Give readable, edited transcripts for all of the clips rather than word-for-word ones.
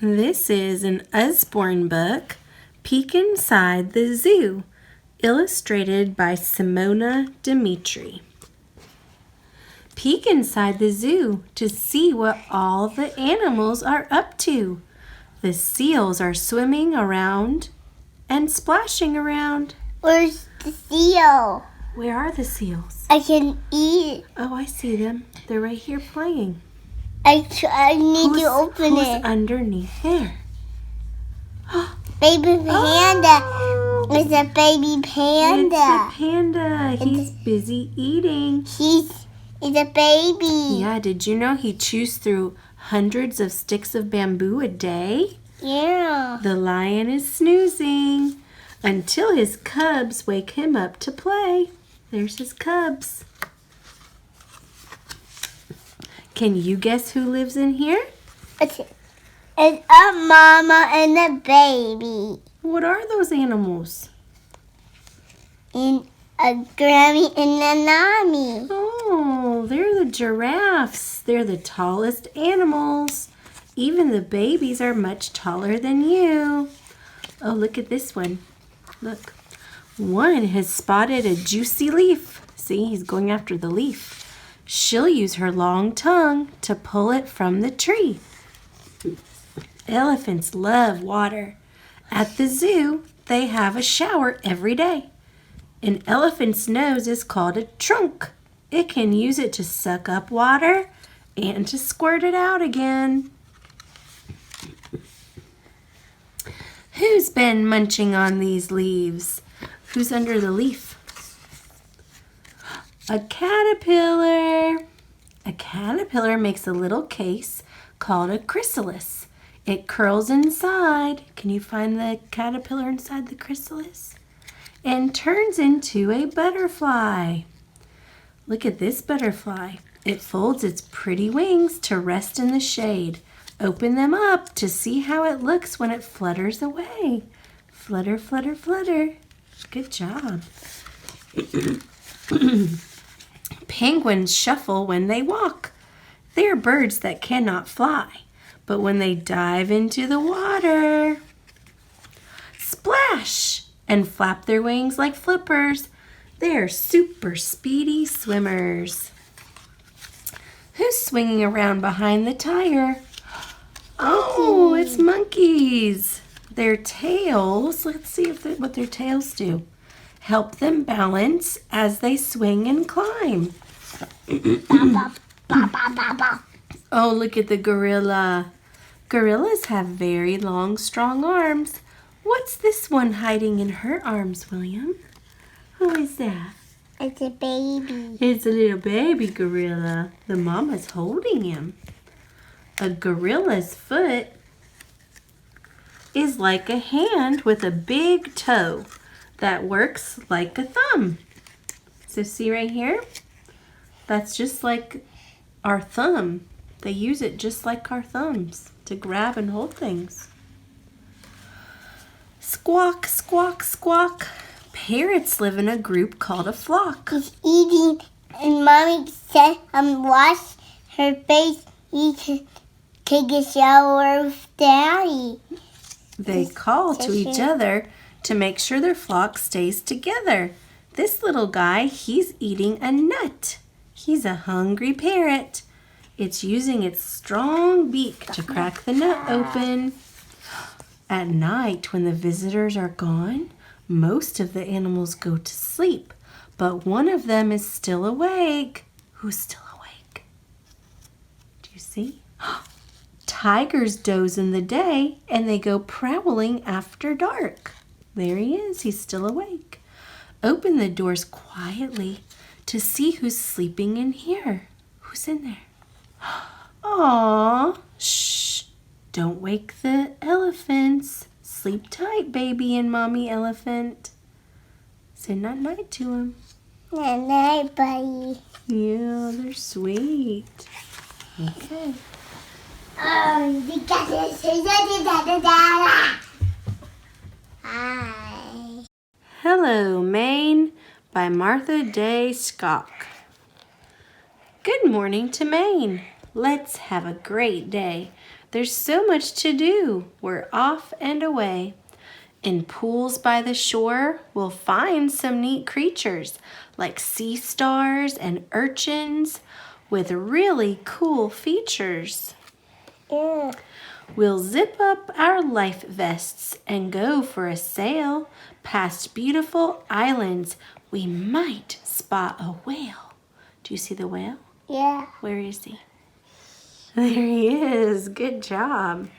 This is an Usborne book, Peek Inside the Zoo, illustrated by Simona Dimitri. Peek inside the zoo to see what all the animals are up to. The seals are swimming around and splashing around. Where's the seal? Where are the seals? I can eat. Oh, I see them. They're right here playing. I need to open who's it. Underneath there? Baby panda. It's a baby panda. It's a panda. He's busy eating. It's a baby. Yeah, did you know he chews through hundreds of sticks of bamboo a day? Yeah. The lion is snoozing until his cubs wake him up to play. There's his cubs. Can you guess who lives in here? It's a mama and a baby. What are those animals? And a Grammy and a Nami. Oh, they're the giraffes. They're the tallest animals. Even the babies are much taller than you. Oh, look at this one. Look. One has spotted a juicy leaf. See, he's going after the leaf. She'll use her long tongue to pull it from the tree. Elephants love water. At the zoo, they have a shower every day. An elephant's nose is called a trunk. It can use it to suck up water and to squirt it out again. Who's been munching on these leaves? Who's under the leaf? A caterpillar. A caterpillar makes a little case called a chrysalis. It curls inside. Can you find the caterpillar inside the chrysalis? And turns into a butterfly. Look at this butterfly. It folds its pretty wings to rest in the shade. Open them up to see how it looks when it flutters away. Flutter, flutter, flutter. Good job. Penguins shuffle when they walk. They're birds that cannot fly, but when they dive into the water, splash and flap their wings like flippers. They're super speedy swimmers. Who's swinging around behind the tire? Oh, it's monkeys. Their tails, let's see what their tails do. Help them balance as they swing and climb. Oh, look at the gorilla. Gorillas have very long, strong arms. What's this one hiding in her arms, William? Who is that? It's a baby. It's a little baby gorilla. The mama's holding him. A gorilla's foot is like a hand with a big toe that works like a thumb. So see right here? That's just like our thumb. They use it just like our thumbs to grab and hold things. Squawk, squawk, squawk. Parrots live in a group called a flock. He's eating, and Mommy said, wash her face, take a shower with Daddy. They call to each other to make sure their flock stays together. This little guy, he's eating a nut. He's a hungry parrot. It's using its strong beak to crack the nut open. At night, when the visitors are gone, most of the animals go to sleep, but one of them is still awake. Who's still awake? Do you see? Tigers doze in the day, and they go prowling after dark. There he is. He's still awake. Open the doors quietly to see who's sleeping in here. Who's in there? Aww. Shh. Don't wake the elephants. Sleep tight, baby and mommy elephant. Say night-night to them. Night-night, buddy. Yeah, they're sweet. Okay. Hi. Hello, Maine by Martha Day Scott. Good morning to Maine. Let's have a great day. There's so much to do. We're off and away. In pools by the shore, we'll find some neat creatures like sea stars and urchins with really cool features. Yeah. We'll zip up our life vests and go for a sail past beautiful islands. We might spot a whale. Do you see the whale? Yeah. Where is he? There he is. Good job.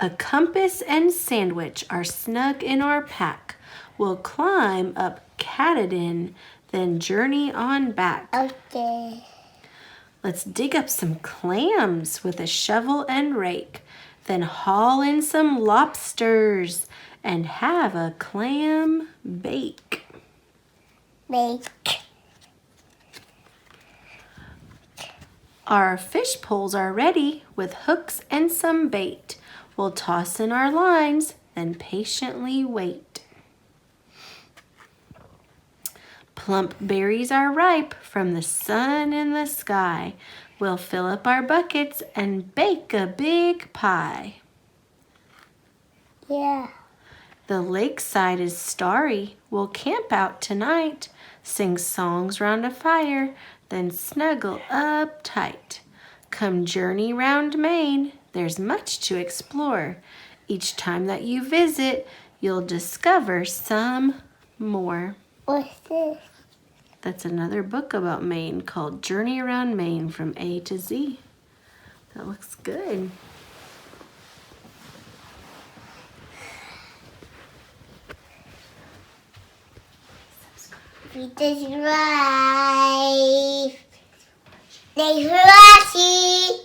A compass and sandwich are snug in our pack. We'll climb up Katahdin, then journey on back. Okay. Let's dig up some clams with a shovel and rake, then haul in some lobsters and have a clam bake. Make. Our fish poles are ready with hooks and some bait. We'll toss in our lines, then patiently wait. Plump berries are ripe from the sun in the sky. We'll fill up our buckets and bake a big pie. Yeah. The lakeside is starry. We'll camp out tonight, sing songs round a fire, then snuggle up tight. Come journey round Maine. There's much to explore. Each time that you visit, you'll discover some more. What's this? That's another book about Maine called Journey Around Maine from A to Z. That looks good. Peter's right. Thanks for watching.